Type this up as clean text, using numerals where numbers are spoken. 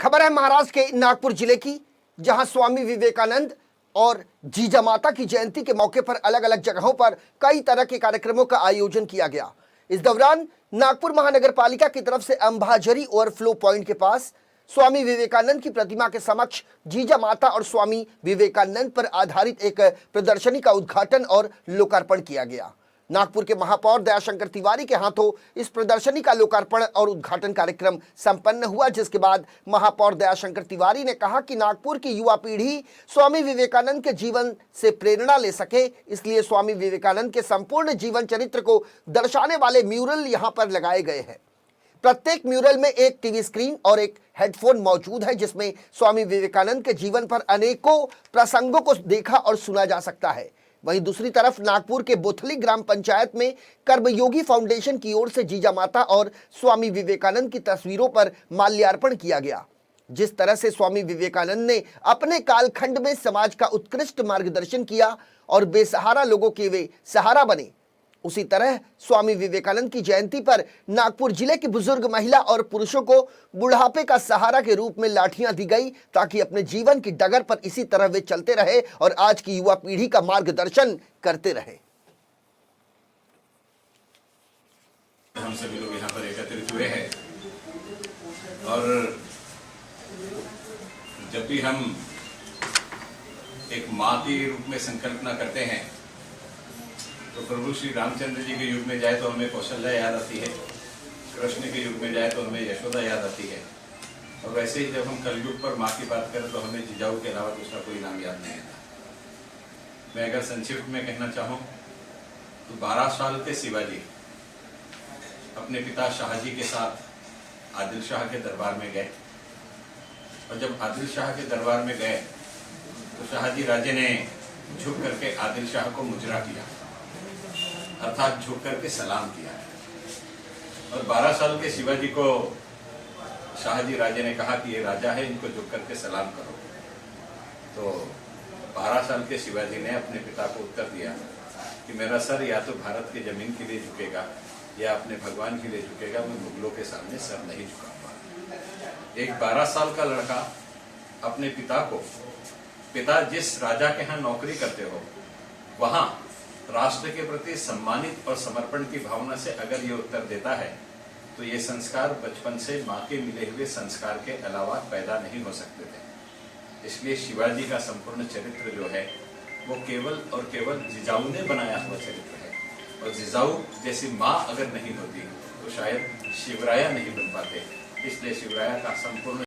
खबर है महाराष्ट्र के नागपुर जिले की, जहां स्वामी विवेकानंद और जीजा माता की जयंती के मौके पर अलग अलग जगहों पर कई तरह के कार्यक्रमों का आयोजन किया गया। इस दौरान नागपुर महानगर पालिका की तरफ से अंबाझरी ओवरफ्लो पॉइंट के पास स्वामी विवेकानंद की प्रतिमा के समक्ष जीजा माता और स्वामी विवेकानंद पर आधारित एक प्रदर्शनी का उद्घाटन और लोकार्पण किया गया। नागपुर के महापौर दयाशंकर तिवारी के हाथों इस प्रदर्शनी का लोकार्पण और उद्घाटन कार्यक्रम संपन्न हुआ, जिसके बाद महापौर दयाशंकर तिवारी ने कहा कि नागपुर की युवा पीढ़ी स्वामी विवेकानंद के जीवन से प्रेरणा ले सके, इसलिए स्वामी विवेकानंद के संपूर्ण जीवन चरित्र को दर्शाने वाले म्यूरल यहां पर लगाए गए हैं। प्रत्येक म्यूरल में एक टीवी स्क्रीन और एक हेडफोन मौजूद है, जिसमें स्वामी विवेकानंद के जीवन पर अनेकों प्रसंगों को देखा और सुना जा सकता है। वहीं दूसरी तरफ नागपुर के बोथली ग्राम पंचायत में कर्मयोगी फाउंडेशन की ओर से जीजा माता और स्वामी विवेकानंद की तस्वीरों पर माल्यार्पण किया गया। जिस तरह से स्वामी विवेकानंद ने अपने कालखंड में समाज का उत्कृष्ट मार्गदर्शन किया और बेसहारा लोगों के वे सहारा बने, उसी तरह स्वामी विवेकानंद की जयंती पर नागपुर जिले की बुजुर्ग महिला और पुरुषों को बुढ़ापे का सहारा के रूप में लाठियां दी गई, ताकि अपने जीवन की डगर पर इसी तरह वे चलते रहे और आज की युवा पीढ़ी का मार्गदर्शन करते रहे। हम सभी लोग यहाँ पर एकत्रित हुए हैं और जब भी हम एक माँ के रूप में संकल्पना करते हैं तो प्रभु श्री रामचंद्र जी के युग में जाए तो हमें कौशल्या याद आती है, कृष्ण के युग में जाए तो हमें यशोदा याद आती है, और वैसे ही जब हम कलयुग पर माँ की बात करें तो हमें जिजाऊ के अलावा दूसरा कोई नाम याद नहीं आता। मैं अगर संक्षिप्त में कहना चाहूँ तो 12 साल के शिवाजी अपने पिता शाहजी के साथ आदिल शाह के दरबार में गए, और जब आदिल शाह के दरबार में गए तो शाहजी राजे ने झुक करके आदिल शाह को मुजरा किया, अर्थात झुक करके सलाम किया। और 12 साल के शिवाजी को शाहजी राजे ने कहा कि ये राजा है, इनको झुक करके सलाम करो। तो 12 साल के शिवाजी ने अपने पिता को उत्तर दिया कि मेरा सर या तो भारत की जमीन के लिए झुकेगा या अपने भगवान के लिए झुकेगा, मैं मुगलों के सामने सर नहीं झुकाऊंगा। एक 12 साल का लड़का अपने पिता जिस राजा के यहाँ नौकरी करते हो वहां राष्ट्र के प्रति सम्मानित और समर्पण की भावना से अगर ये उत्तर देता है तो ये संस्कार बचपन से माँ के मिले हुए संस्कार के अलावा पैदा नहीं हो सकते थे। इसलिए शिवाजी का संपूर्ण चरित्र जो है वो केवल और केवल जिजाऊ ने बनाया हुआ चरित्र है, और जिजाऊ जैसी माँ अगर नहीं होती तो शायद शिवराया नहीं बन पाते। इसलिए शिवराया का संपूर्ण